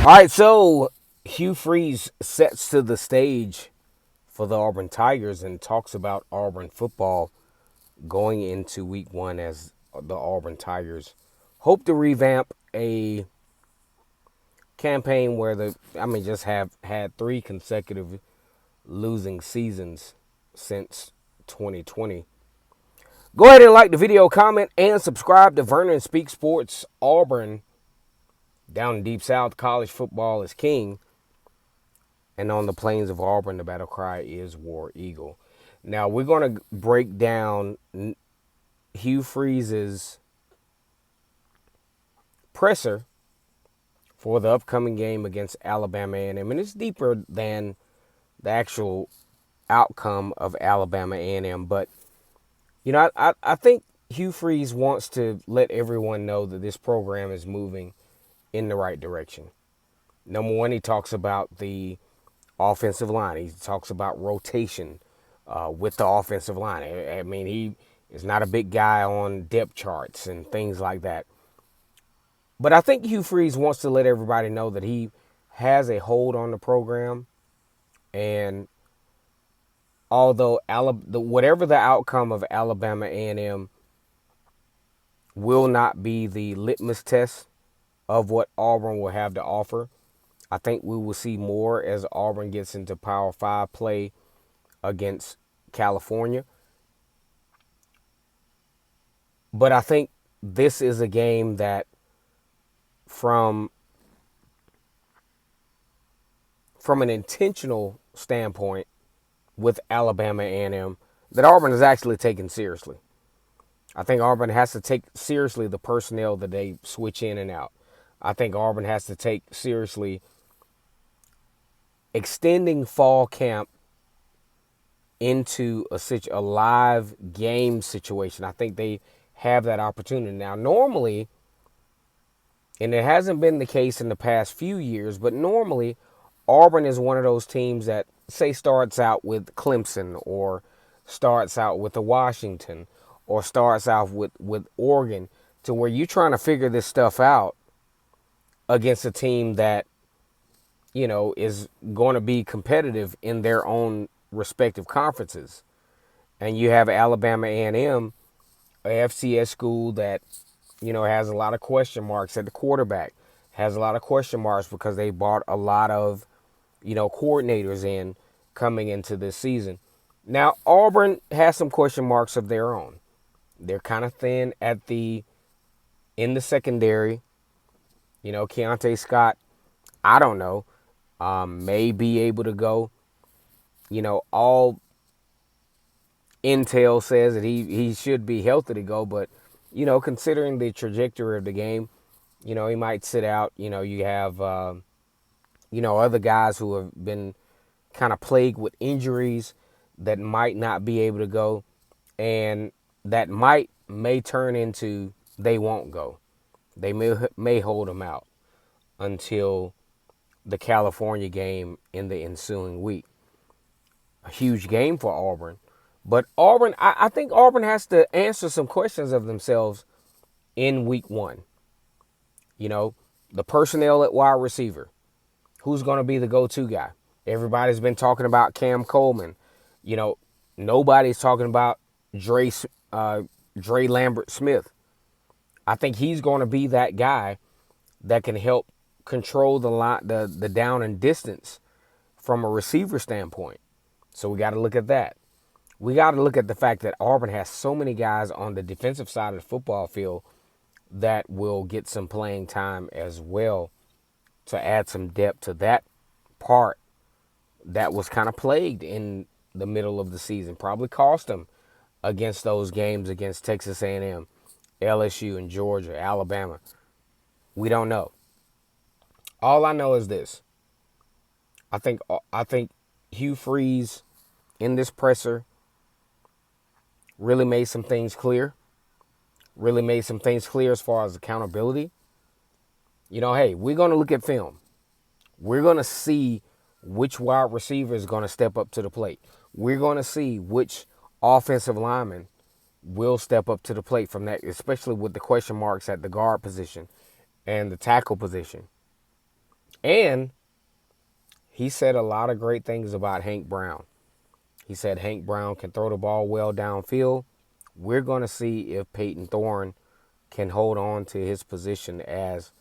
All right, so Hugh Freeze sets to the stage for the Auburn Tigers and talks about Auburn football going into week one as the Auburn Tigers hope to revamp a campaign where just have had three consecutive losing seasons since 2020. Go ahead and like the video, comment, and subscribe to Vernon Speak Sports. Auburn, down in Deep South, college football is king. And on the plains of Auburn, the battle cry is War Eagle. Now, we're going to break down Hugh Freeze's presser for the upcoming game against Alabama A&M. And it's deeper than the actual outcome of Alabama A&M. But, I think Hugh Freeze wants to let everyone know that this program is moving in the right direction. Number one, he talks about the offensive line. He talks about rotation with the offensive line. I mean, he is not a big guy on depth charts and things like that. But I think Hugh Freeze wants to let everybody know that he has a hold on the program. And although whatever the outcome of Alabama A&M will not be the litmus test of what Auburn will have to offer, I think we will see more as Auburn gets into Power 5 play against California. But I think this is a game that from an intentional standpoint with Alabama A&M that Auburn is actually taken seriously. I think Auburn has to take seriously the personnel that they switch in and out. I think Auburn has to take seriously extending fall camp into a live game situation. I think they have that opportunity. Now, normally, and it hasn't been the case in the past few years, but normally Auburn is one of those teams that, say, starts out with Clemson or starts out with the Washington or starts out with Oregon, to where you're trying to figure this stuff out against a team that, is going to be competitive in their own respective conferences. And you have Alabama A&M, a FCS school that, has a lot of question marks at the quarterback, has a lot of question marks because they bought a lot of, coordinators in coming into this season. Now, Auburn has some question marks of their own. They're kind of thin in the secondary. Keontae Scott, I don't know, may be able to go. All intel says that he should be healthy to go, but, considering the trajectory of the game, he might sit out. You have, other guys who have been kind of plagued with injuries that might not be able to go, and that may turn into they won't go. They may hold them out until the California game in the ensuing week. A huge game for Auburn. But Auburn, I think Auburn has to answer some questions of themselves in week one. The personnel at wide receiver. Who's going to be the go-to guy? Everybody's been talking about Cam Coleman. Nobody's talking about Dre Lambert Smith. I think he's going to be that guy that can help control the line, the down and distance from a receiver standpoint. So we got to look at that. We got to look at the fact that Auburn has so many guys on the defensive side of the football field that will get some playing time as well to add some depth to that part that was kind of plagued in the middle of the season. Probably cost them against those games against Texas A&M, LSU, and Georgia, Alabama. We don't know. All I know is this. I think Hugh Freeze in this presser really made some things clear. Really made some things clear as far as accountability. Hey, we're going to look at film. We're going to see which wide receiver is going to step up to the plate. We're going to see which offensive lineman will step up to the plate from that, especially with the question marks at the guard position and the tackle position. And he said a lot of great things about Hank Brown. He said Hank Brown can throw the ball well downfield. We're going to see if Peyton Thorne can hold on to his position as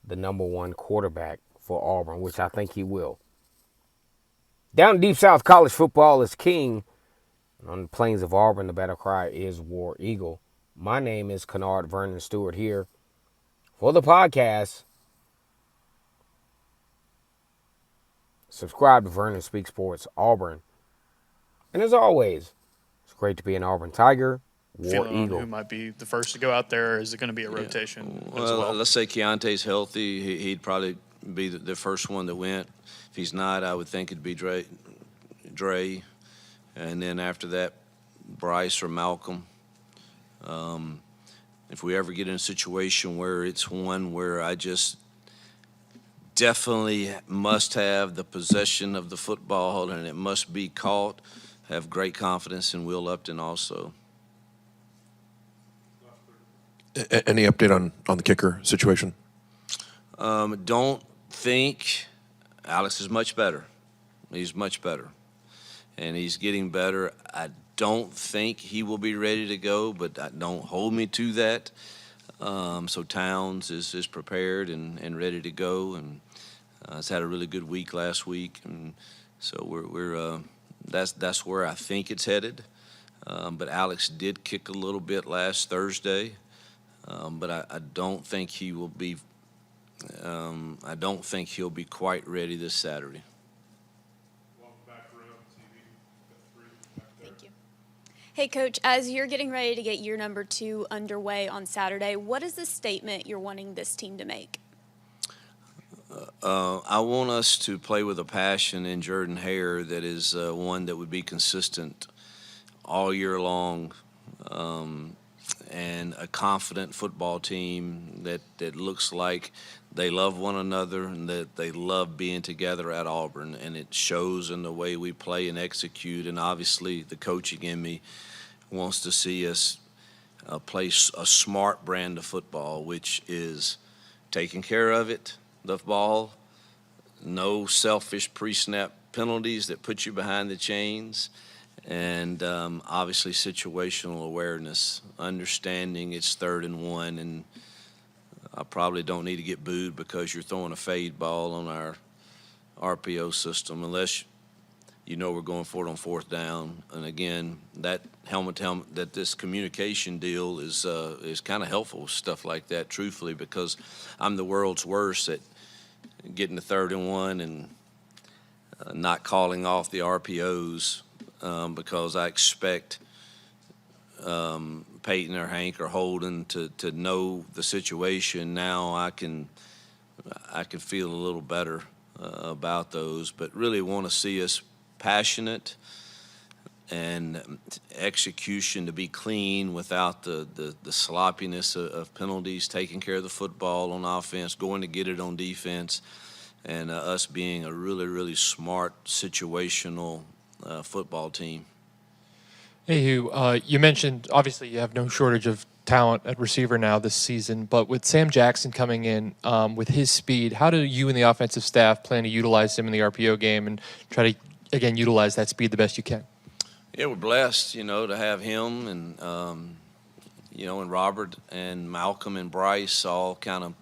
the number one quarterback for Auburn, which I think he will. Down in Deep South, college football is king. On the plains of Auburn, the battle cry is War Eagle. My name is Kennard Vernon Stewart here for the podcast. Subscribe to Vernon Speak Sports Auburn. And as always, it's great to be an Auburn Tiger. War Feeling Eagle. on who might be the first to go out there? Or is it going to be a rotation as well? Let's say Keontae's healthy. He'd probably be the first one that went. If he's not, I would think it'd be Dre. And then after that, Bryce or Malcolm. If we ever get in a situation where it's one where I just definitely must have the possession of the football and it must be caught, have great confidence in Will Upton also. Any update on the kicker situation? Don't think Alex is much better. He's much better. And he's getting better. I don't think he will be ready to go, but don't hold me to that. So Towns is prepared and ready to go, and has had a really good week last week, and so we're that's where I think it's headed. But Alex did kick a little bit last Thursday, but I don't think he will be. I don't think he'll be quite ready this Saturday. Thank you. Hey, Coach, as you're getting ready to get year number 2 underway on Saturday, what is the statement you're wanting this team to make? I want us to play with a passion in Jordan Hare that is one that would be consistent all year long, and a confident football team that looks like they love one another and that they love being together at Auburn, and it shows in the way we play and execute. And obviously the coaching in me wants to see us play a smart brand of football, which is taking care of it, the ball, no selfish pre-snap penalties that put you behind the chains, and obviously situational awareness, understanding it's 3rd and 1, and I probably don't need to get booed because you're throwing a fade ball on our RPO system unless you know we're going for it on 4th down. And again, that helmet that this communication deal is kind of helpful, stuff like that, truthfully, because I'm the world's worst at getting to 3rd and 1 and not calling off the RPOs because I expect Peyton or Hank or Holden to know the situation. Now I can feel a little better about those, but really want to see us passionate and execution to be clean without the sloppiness of penalties, taking care of the football on offense, going to get it on defense, and us being a really, really smart situational football team. Hey, Hugh, you mentioned obviously you have no shortage of talent at receiver now this season, but with Sam Jackson coming in with his speed, how do you and the offensive staff plan to utilize him in the RPO game and try to, again, utilize that speed the best you can? Yeah, we're blessed, to have him and, and Robert and Malcolm and Bryce all kind of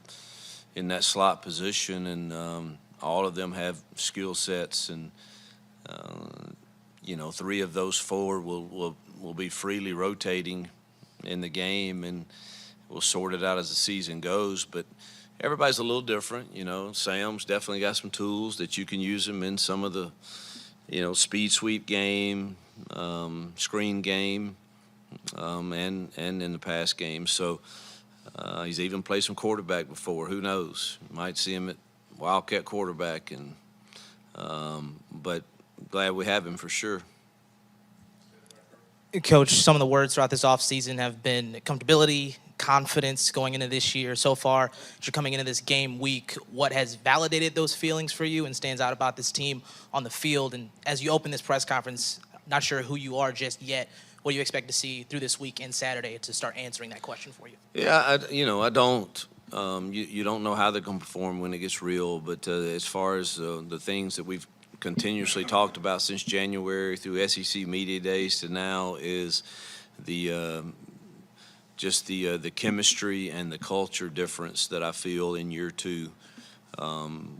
in that slot position, and all of them have skill sets, and 3 of those 4 will be freely rotating in the game, and we'll sort it out as the season goes. But everybody's a little different, Sam's definitely got some tools that you can use him in some of the, speed sweep game, screen game, and in the pass game. So he's even played some quarterback before. Who knows? You might see him at Wildcat quarterback, and but glad we have him for sure. Coach, some of the words throughout this offseason have been comfortability, confidence going into this year. So far, as you're coming into this game week, what has validated those feelings for you and stands out about this team on the field? And as you open this press conference, not sure who you are just yet, what do you expect to see through this week and Saturday to start answering that question for you? Yeah, I don't you don't know how they're going to perform when it gets real. But as far as the things that we've continuously talked about since January through SEC Media Days to now is the just the chemistry and the culture difference that I feel in year two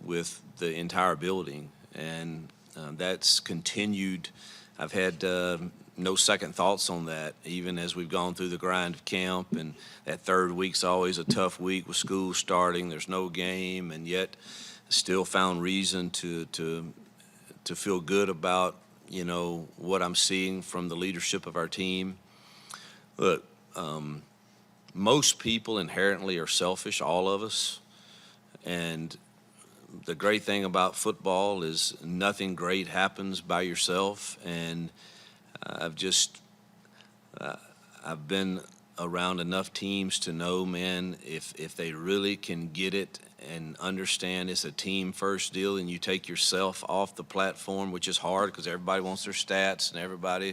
with the entire building, and that's continued. I've had no second thoughts on that, even as we've gone through the grind of camp, and that third week's always a tough week with school starting. There's no game, and yet still found reason to feel good about, you know, what I'm seeing from the leadership of our team. Look, most people inherently are selfish, all of us, and the great thing about football is nothing great happens by yourself, and I've been around enough teams to know, man, if they really can get it and understand it's a team first deal, and you take yourself off the platform, which is hard because everybody wants their stats and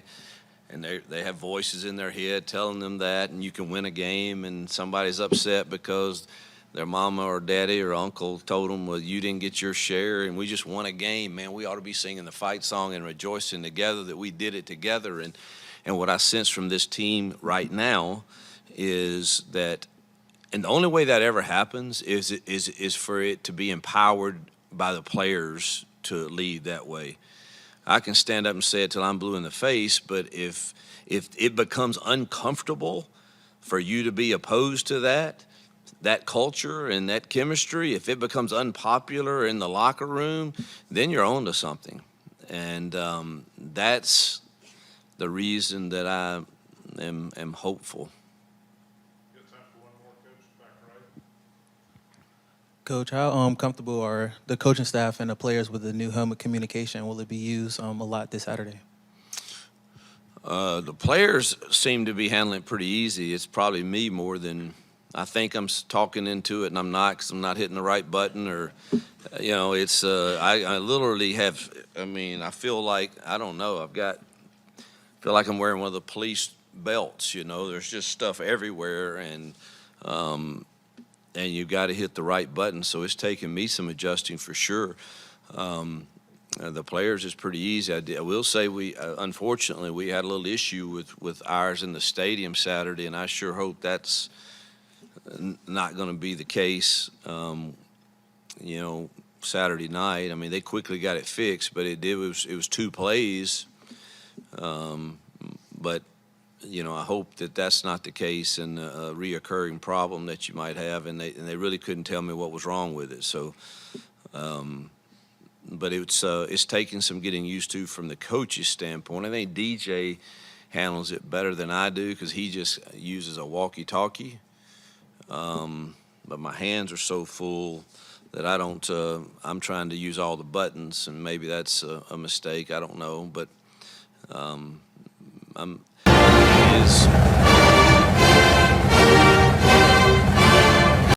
they have voices in their head telling them that, and you can win a game and somebody's upset because their mama or daddy or uncle told them, well, you didn't get your share and we just won a game. Man, we ought to be singing the fight song and rejoicing together that we did it together. And what I sense from this team right now is that, and the only way that ever happens is for it to be empowered by the players to lead that way. I can stand up and say it till I'm blue in the face, but if it becomes uncomfortable for you to be opposed to that culture and that chemistry, if it becomes unpopular in the locker room, then you're on to something. And that's the reason that I am hopeful. Coach, how comfortable are the coaching staff and the players with the new helmet communication? Will it be used a lot this Saturday? The players seem to be handling it pretty easy. It's probably me more than I think I'm talking into it, and I'm not, because I'm not hitting the right button, or, you know, it's I literally have. I mean, I feel like, I don't know. Feel like I'm wearing one of the police belts. You know, there's just stuff everywhere, and you've got to hit the right button. So it's taken me some adjusting for sure. The players is pretty easy. I will say unfortunately, we had a little issue with ours in the stadium Saturday, and I sure hope that's not going to be the case, you know, Saturday night. I mean, they quickly got it fixed, but it was 2 plays. But, you know, I hope that that's not the case and a reoccurring problem that you might have, and they really couldn't tell me what was wrong with it. So, but it's taking some getting used to from the coach's standpoint. I think DJ handles it better than I do because he just uses a walkie-talkie. But my hands are so full that I don't. I'm trying to use all the buttons, and maybe that's a mistake. I don't know, but it is